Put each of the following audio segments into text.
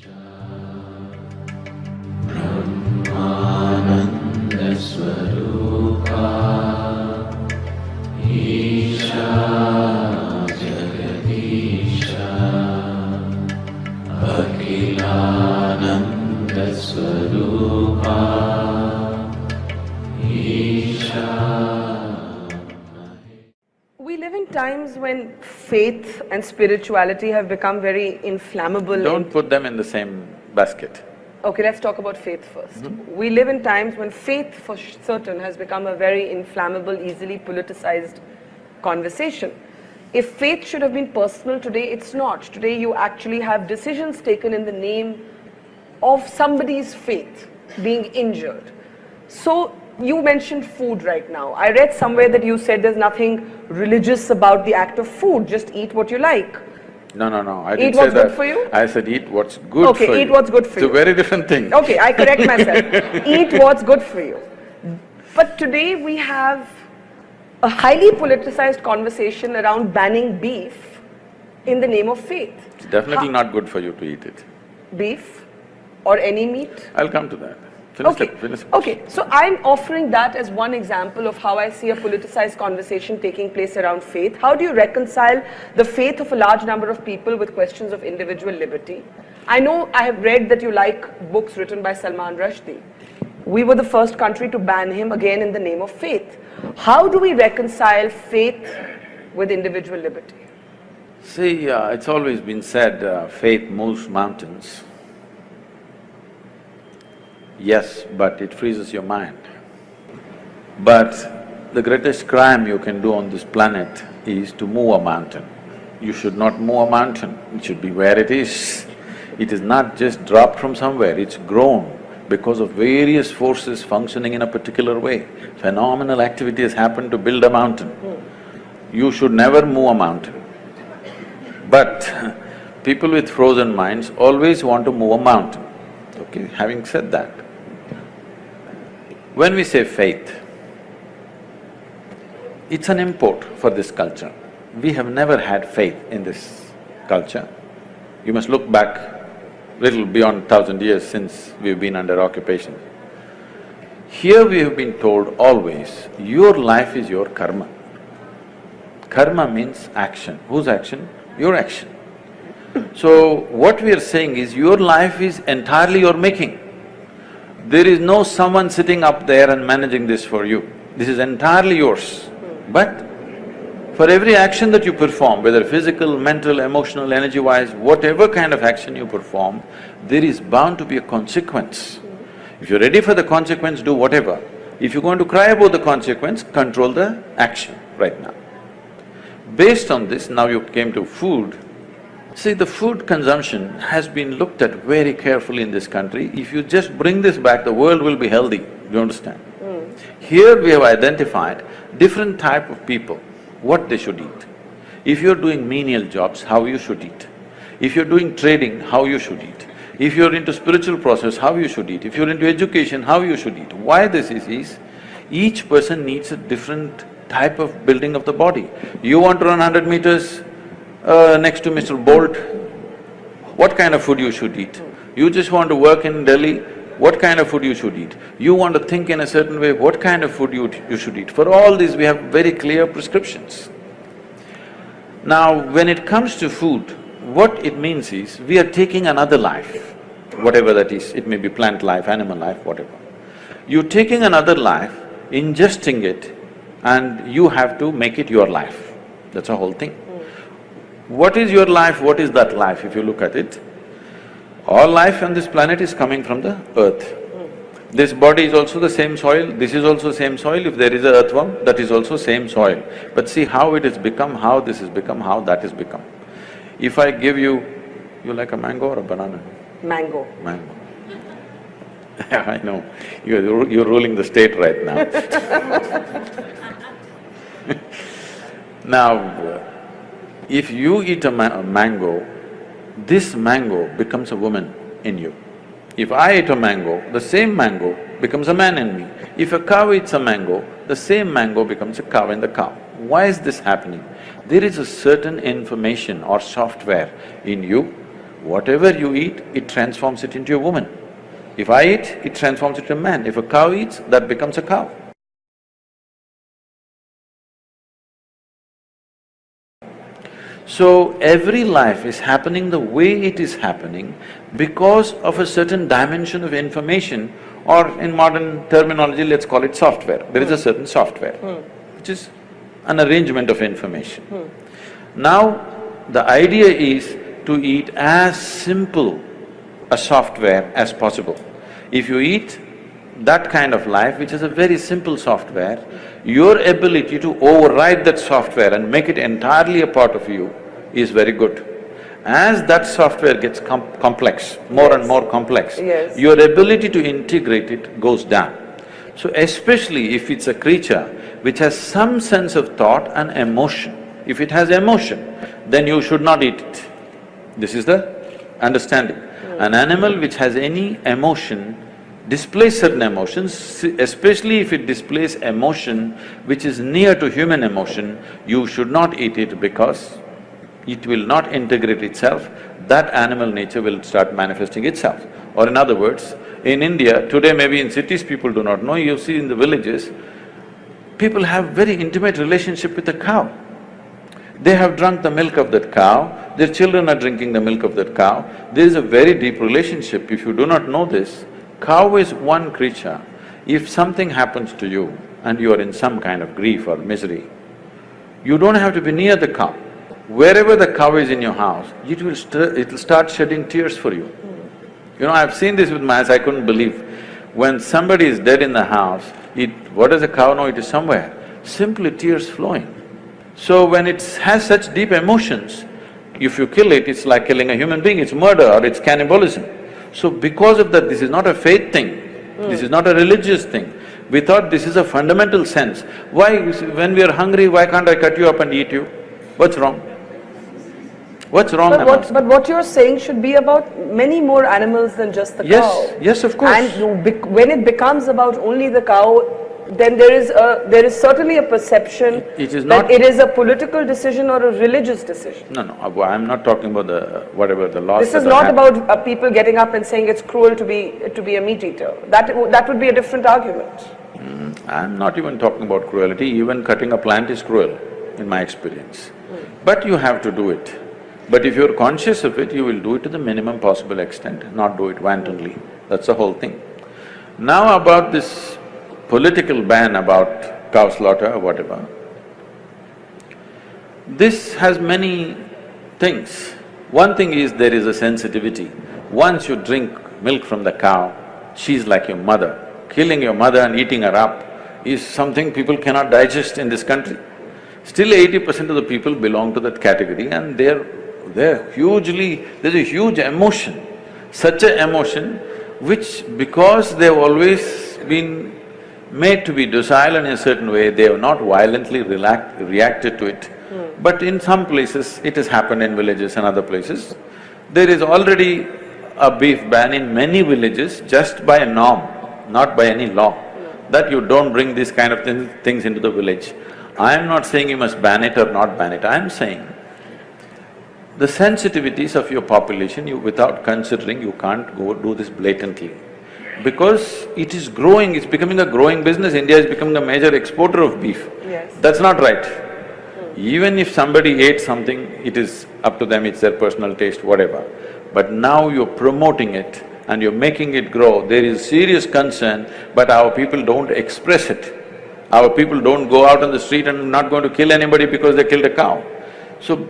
We live in times when faith and spirituality have become very inflammable. Don't put them in the same basket. Okay, let's talk about faith first. We live in times when faith, for certain, has become a very inflammable, easily politicized conversation. If faith should have been personal today, it's not. Today you actually have decisions taken in the name of somebody's faith being injured. So you mentioned food right now. I read somewhere that you said there's nothing religious about the act of food, just eat what you like. No, I didn't Eat say what's that. good for you? I said eat what's good for you. Okay, eat what's good for you. It's a very different thing. Okay, I correct myself. Eat what's good for you. But today we have a highly politicized conversation around banning beef in the name of faith. It's definitely not good for you to eat it. Beef or any meat? I'll come to that. Finish it. Okay, so I'm offering that as one example of how I see a politicized conversation taking place around faith. How do you reconcile the faith of a large number of people with questions of individual liberty? I know I have read that you like books written by Salman Rushdie. We were the first country to ban him, again in the name of faith. How do we reconcile faith with individual liberty? See, it's always been said, faith moves mountains. Yes, but it freezes your mind. But the greatest crime you can do on this planet is to move a mountain. You should not move a mountain, it should be where it is. It is not just dropped from somewhere, it's grown because of various forces functioning in a particular way. Phenomenal activity has happened to build a mountain. You should never move a mountain. But people with frozen minds always want to move a mountain. Okay, having said that, when we say faith, it's an import for this culture. We have never had faith in this culture. You must look back little beyond 1,000 years since we've been under occupation. Here we have been told always, your life is your karma. Karma means action. Whose action? Your action. So what we are saying is, your life is entirely your making. There is no someone sitting up there and managing this for you. This is entirely yours. But for every action that you perform, whether physical, mental, emotional, energy-wise, whatever kind of action you perform, there is bound to be a consequence. If you're ready for the consequence, do whatever. If you're going to cry about the consequence, control the action right now. Based on this, now you came to food. See, the food consumption has been looked at very carefully in this country. If you just bring this back, the world will be healthy, do you understand? Here we have identified different type of people, what they should eat. If you're doing menial jobs, how you should eat. If you're doing trading, how you should eat. If you're into spiritual process, how you should eat. If you're into education, how you should eat. Why this is each person needs a different type of building of the body. You want to run 100 meters next to Mr. Bolt, what kind of food you should eat? You just want to work in Delhi, what kind of food you should eat? You want to think in a certain way, what kind of food you should eat? For all these, we have very clear prescriptions. Now, when it comes to food, what it means is, we are taking another life, whatever that is, it may be plant life, animal life, whatever. You're taking another life, ingesting it, and you have to make it your life. That's the whole thing. What is your life, what is that life, if you look at it? All life on this planet is coming from the earth. This body is also the same soil, this is also same soil. If there is a earthworm, that is also same soil. But see how it has become, how this has become, how that has become. If I give you like a mango or a banana? Mango. Mango. I know, you're ruling the state right now. Now, if you eat a mango, this mango becomes a woman in you. If I eat a mango, the same mango becomes a man in me. If a cow eats a mango, the same mango becomes a cow in the cow. Why is this happening? There is a certain information or software in you Whatever you eat, it transforms it into a woman. If I eat, it transforms it into a man. If a cow eats, that becomes a cow. So every life is happening the way it is happening because of a certain dimension of information, or in modern terminology, let's call it software. There is a certain software, which is an arrangement of information. Now, the idea is to eat as simple a software as possible. If you eat that kind of life, which is a very simple software, your ability to override that software and make it entirely a part of you is very good. As that software gets complex, more and more complex, your ability to integrate it goes down. So especially if it's a creature which has some sense of thought and emotion, if it has emotion, then you should not eat it. This is the understanding. An animal which has any emotion displays certain emotions, especially if it displays emotion which is near to human emotion, you should not eat it because it will not integrate itself, that animal nature will start manifesting itself. Or in other words, in India, today maybe in cities people do not know, you see in the villages, people have very intimate relationship with the cow. They have drunk the milk of that cow, their children are drinking the milk of that cow. There is a very deep relationship. If you do not know this, cow is one creature. If something happens to you and you are in some kind of grief or misery, you don't have to be near the cow. Wherever the cow is in your house, it'll start shedding tears for you. You know, I've seen this with my eyes, I couldn't believe. When somebody is dead in the house, what does a cow know? It is somewhere, simply tears flowing. So when it has such deep emotions, if you kill it, it's like killing a human being, it's murder or it's cannibalism. So because of that, this is not a faith thing, this is not a religious thing. We thought this is a fundamental sense. Why, when we are hungry, why can't I cut you up and eat you? What's wrong? What's wrong? But what you're saying should be about many more animals than just the cow. Yes, of course. And when it becomes about only the cow, then there is certainly a perception that it is a political decision or a religious decision. No, I'm not talking about whatever the laws. This is not about people getting up and saying it's cruel to be a meat eater. That would be a different argument. I'm not even talking about cruelty, even cutting a plant is cruel, in my experience. But you have to do it. But if you're conscious of it, you will do it to the minimum possible extent, not do it wantonly. That's the whole thing. Now about this political ban about cow slaughter or whatever, this has many things. One thing is there is a sensitivity. Once you drink milk from the cow, she's like your mother. Killing your mother and eating her up is something people cannot digest in this country. Still 80% of the people belong to that category and they're hugely… there's a huge emotion, such an emotion which because they've always been made to be docile in a certain way, they have not violently reacted to it. But in some places, it has happened in villages and other places. There is already a beef ban in many villages just by a norm, not by any law, that you don't bring these kind of things into the village. I am not saying you must ban it or not ban it, I am saying the sensitivities of your population, without considering, you can't go do this blatantly. Because it is growing, it's becoming a growing business, India is becoming a major exporter of beef. That's not right. Even if somebody ate something, it is up to them, it's their personal taste, whatever. But now you're promoting it and you're making it grow, there is serious concern, but our people don't express it. Our people don't go out on the street and not going to kill anybody because they killed a cow. So,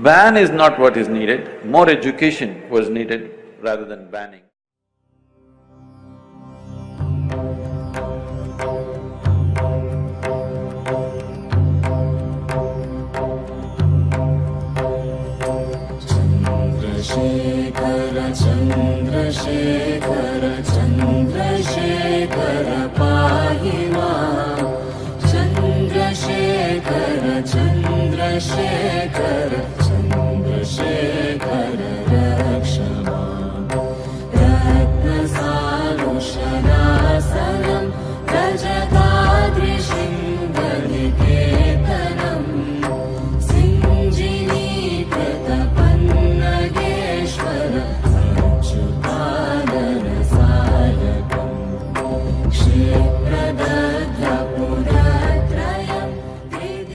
ban is not what is needed, more education was needed rather than banning. Chandrasekhara, Chandrasekhara, Pahi Maa. Chandrasekhara, Chandrasekhara.